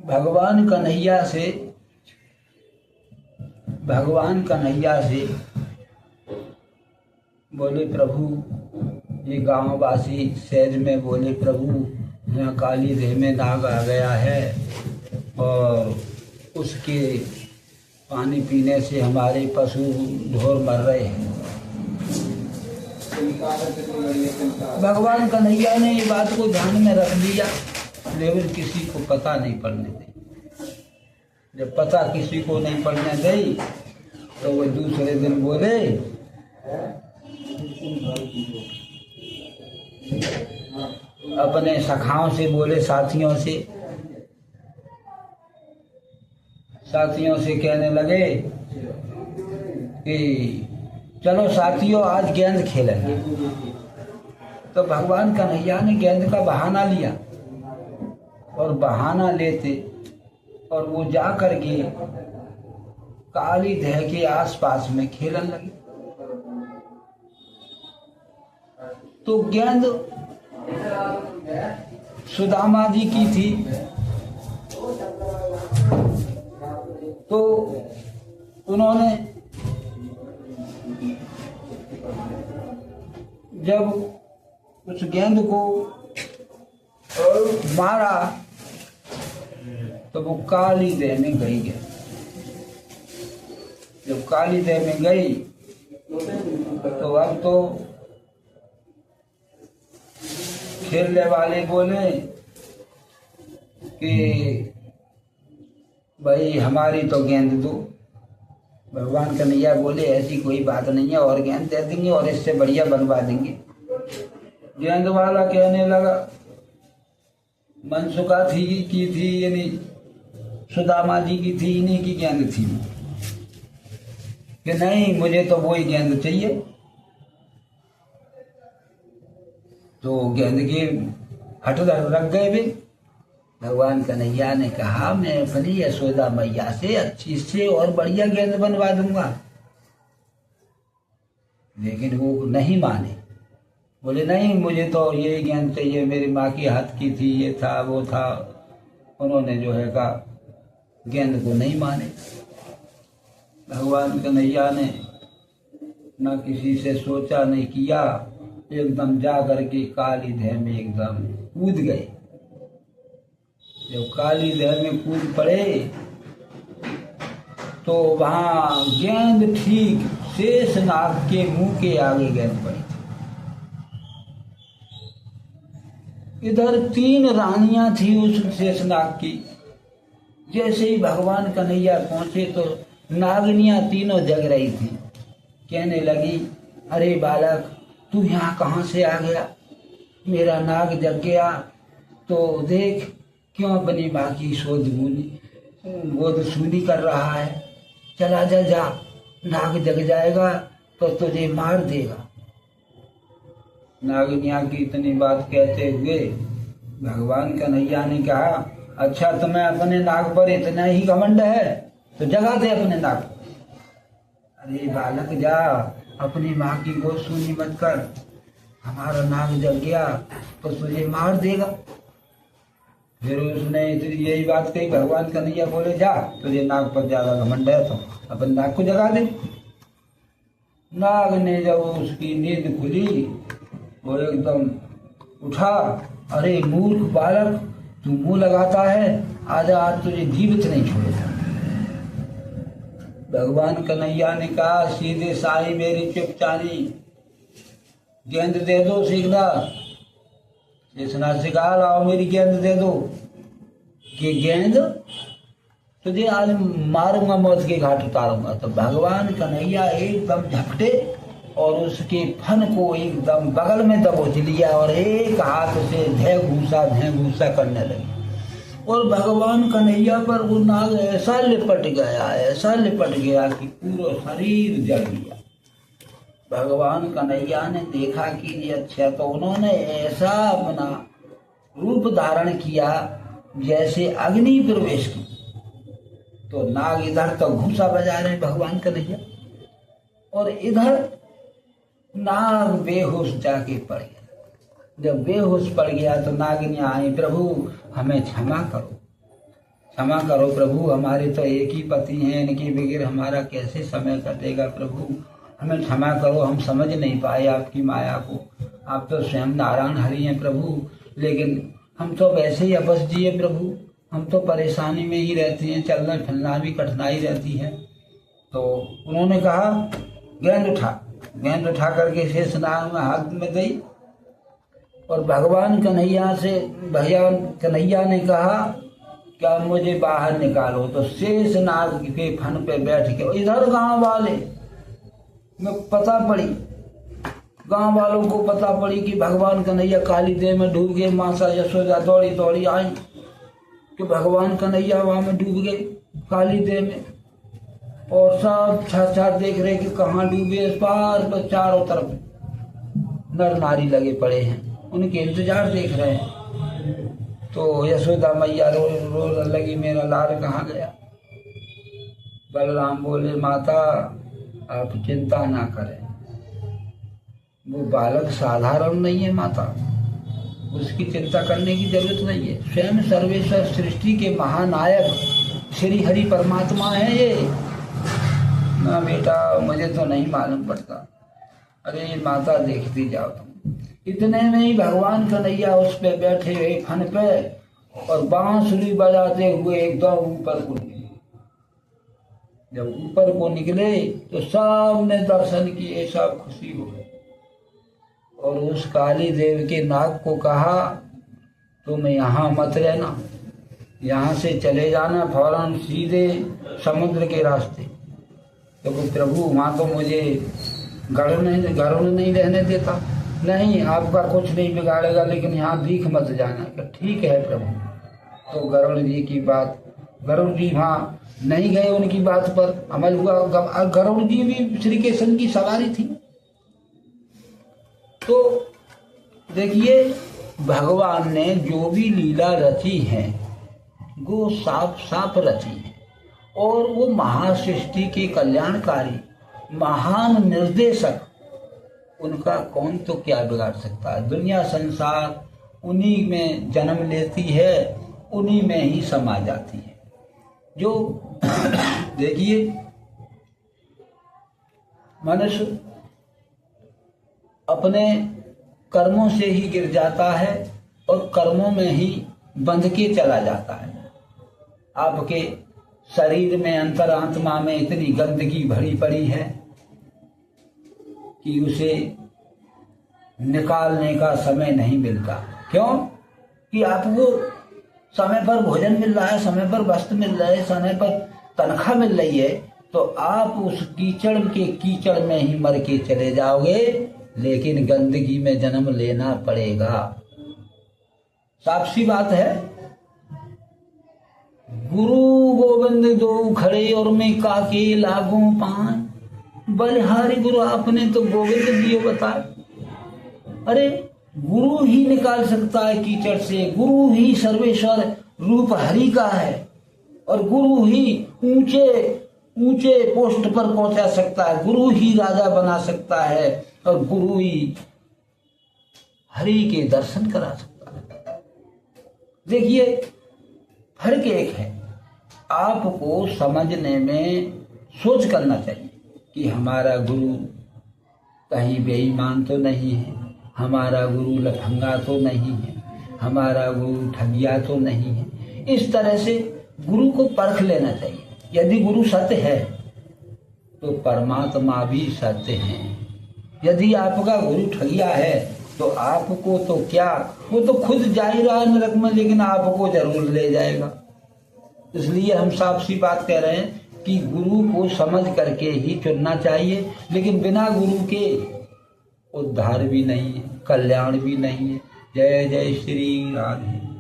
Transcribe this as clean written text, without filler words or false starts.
भगवान कन्हैया से बोले प्रभु, ये गांव वासी सहज में बोले प्रभु यहाँ काली देह में नाग आ गया है और उसके पानी पीने से हमारे पशु ढोर मर रहे हैं। भगवान कन्हैया ने ये बात को ध्यान में रख लिया, लेकिन किसी को पता नहीं पड़ने दी। जब पता किसी को नहीं पड़ने दी तो वो दूसरे दिन बोले अपने सखाओं से, बोले साथियों से कहने लगे कि चलो साथियों आज गेंद खेलेंगे। तो भगवान कन्हैया ने गेंद का बहाना लिया और बहाना लेते और वो जा कर के काली देह के आसपास में खेलने लगे। तो गेंद सुदामा जी की थी, तो उन्होंने जब उस गेंद को मारा तो वो काली देह में गई है। जब काली देह में गई तो अब तो खेलने वाले बोले कि भाई हमारी तो गेंद दो। भगवान कन्हैया बोले ऐसी कोई बात नहीं है, और गेंद दे देंगे और इससे बढ़िया बनवा देंगे। गेंद वाला कहने लगा, मनसुखा की थी यानी सुदामा जी की थी, इन्हीं की गेंद थी कि नहीं मुझे तो वही गेंद चाहिए। तो गेंद के हट रख गए भी। भगवान कन्हैया ने कहा मैं अपनी यशोदा मैया से अच्छी से और बढ़िया गेंद बनवा दूंगा, लेकिन वो नहीं माने। बोले नहीं मुझे तो ये गेंद चाहिए, मेरी माँ की हाथ की थी, ये था वो था। उन्होंने जो है कहा गेंद को नहीं माने। भगवान कन्हैया ने न किसी से सोचा नहीं किया, एकदम जा करके काली देह में एकदम कूद गए। जब काली देह में कूद पड़े तो वहां गेंद ठीक शेषनाग के मुंह के आगे गेंद पड़ी थी। इधर 3 रानियां थी उस शेषनाग की। जैसे ही भगवान कन्हैया पहुंचे तो नागिनियां तीनों जग रही थी। कहने लगी अरे बालक तू यहाँ कहाँ से आ गया, मेरा नाग जग गया। तो देख क्यों अपनी माँ की गोद सूनी कर रहा है। चला जा, नाग जग जाएगा तो तुझे मार देगा। नागिनिया की इतनी बात कहते हुए भगवान कन्हैया ने कहा अच्छा तुम्हें अपने नाग पर इतना ही घमंड है तो जगा दे अपने नाग। अरे बालक जा, अपनी माँ की गोद सूनी मत कर, हमारा नाग जग गया तो तुझे मार देगा। फिर उसने यही बात कही। भगवान कन्हैया बोले जा, तुझे नाग पर ज्यादा घमंड है तो अपन नाग को जगा दे। नाग ने जब उसकी नींद खुली वो एकदम उठा, अरे मूर्ख बालक तू मुंह लगाता है, आजा आज तुझे जीवित नहीं छोड़ेगा। भगवान कन्हैया ने कहा सीधे साई मेरी चुपचानी, गेंद दे दो सीधा। शेषनाग से कहा लाओ मेरी गेंद दे दो कि गेंद तुझे आज मारूंगा, मौत के घाट उतारूंगा। तो भगवान कन्हैया एकदम झपटे और उसके फन को एकदम बगल में दबोच लिया और एक हाथ से धै घूसा करने लगे। और भगवान कन्हैया पर वो नाग ऐसा लिपट गया कि पूरा शरीर जल गया। भगवान कन्हैया ने देखा कि ये अच्छा, तो उन्होंने ऐसा अपना रूप धारण किया जैसे अग्नि प्रवेश की। तो नाग इधर तो घूसा बजा रहे भगवान कन्हैया और इधर नाग बेहोश जाके पड़ गया। जब बेहोश पड़ गया तो नागिनियां आई, प्रभु हमें क्षमा करो, क्षमा करो प्रभु, हमारे तो एक ही पति हैं, इनके बगैर हमारा कैसे समय कटेगा प्रभु, हमें क्षमा करो, हम समझ नहीं पाए आपकी माया को। आप तो स्वयं नारायण हरि हैं प्रभु, लेकिन हम तो वैसे ही अपस जिए प्रभु, हम तो परेशानी में ही रहते हैं, चलना फिरना भी कठिनाई रहती है। तो उन्होंने कहा गेंद उठा करके शेषनाग में हाथ में दी और भगवान कन्हैया ने कहा क्या मुझे बाहर निकालो। तो शेषनाग के फन पे बैठ के इधर गांव वाले में गांव वालों को पता पड़ी कि भगवान कन्हैया काली देव में डूब गए। माता यशोदा दौड़ी दौड़ी आई कि भगवान कन्हैया वहां में डूब गए काली देव में, और सब छाछा देख रहे कि कहाँ डूबे। पार पर चारों तरफ नर नारी लगे पड़े हैं, उनके इंतजार देख रहे हैं। तो यशोदा मैया रो लगी, मेरा लाल कहाँ गया। बलराम बोले माता आप चिंता ना करें, वो बालक साधारण नहीं है माता, उसकी चिंता करने की जरूरत नहीं है। स्वयं सर्वेश्वर सृष्टि के महानायक श्री हरि परमात्मा है ये। ना बेटा मुझे तो नहीं मालूम पड़ता। अरे माता देखती जाओ तुम। इतने में ही भगवान कन्हैया उस पे बैठे हुए फन पे और बांसुरी बजाते हुए एकदम ऊपर को निकले। जब ऊपर को निकले तो सबने दर्शन किए, सब खुशी हो गए। और उस काली देव के नाग को कहा तुम यहाँ मत रहना, यहाँ से चले जाना फौरन सीधे समुद्र के रास्ते। तो प्रभु वहाँ तो मुझे गरुड़ नहीं रहने देता। नहीं आपका कुछ नहीं बिगाड़ेगा, लेकिन यहाँ दीख मत जाना। तो ठीक है प्रभु। तो गरुड़ जी वहाँ नहीं गए, उनकी बात पर अमल हुआ। गरुड़ जी भी श्री कृष्ण की सवारी थी। तो देखिए भगवान ने जो भी लीला रची है वो साफ रची है, और वो महासृष्टि के कल्याणकारी महान निर्देशक, उनका कौन तो क्या बिगाड़ सकता है। दुनिया संसार उन्हीं में जन्म लेती है, उन्हीं में ही समा जाती है। जो देखिए मनुष्य अपने कर्मों से ही गिर जाता है और कर्मों में ही बंध के चला जाता है। आपके शरीर में अंतरात्मा में इतनी गंदगी भरी पड़ी है कि उसे निकालने का समय नहीं मिलता। क्यों कि आपको समय पर भोजन मिल रहा है, समय पर वस्त्र मिल रहा है, समय पर तनख्वाह मिल रही है, तो आप उस कीचड़ के कीचड़ में ही मर के चले जाओगे, लेकिन गंदगी में जन्म लेना पड़ेगा। साफ सी बात है। गुरु गोविंद दो खड़े और मैं काके लागू पान, बलिहारी गुरु आपने तो गोविंद दियो बताए। अरे गुरु ही निकाल सकता है कीचड़ से, गुरु ही सर्वेश्वर रूप हरि का है, और गुरु ही ऊंचे पोस्ट पर पहुंचा सकता है, गुरु ही राजा बना सकता है, और गुरु ही हरि के दर्शन करा सकता है। देखिए फर्क एक है, आपको समझने में सोच करना चाहिए कि हमारा गुरु कहीं बेईमान तो नहीं है, हमारा गुरु लफंगा तो नहीं है, हमारा गुरु ठगिया तो नहीं है। इस तरह से गुरु को परख लेना चाहिए। यदि गुरु सत्य है तो परमात्मा भी सत्य है। यदि आपका गुरु ठगिया है तो आपको तो क्या, वो तो खुद जा ही रहा है नरक में, लेकिन आपको जरूर ले जाएगा। इसलिए हम साफ सी बात कह रहे हैं कि गुरु को समझ करके ही चुनना चाहिए, लेकिन बिना गुरु के उद्धार भी नहीं है, कल्याण भी नहीं है। जय जय श्री राधे।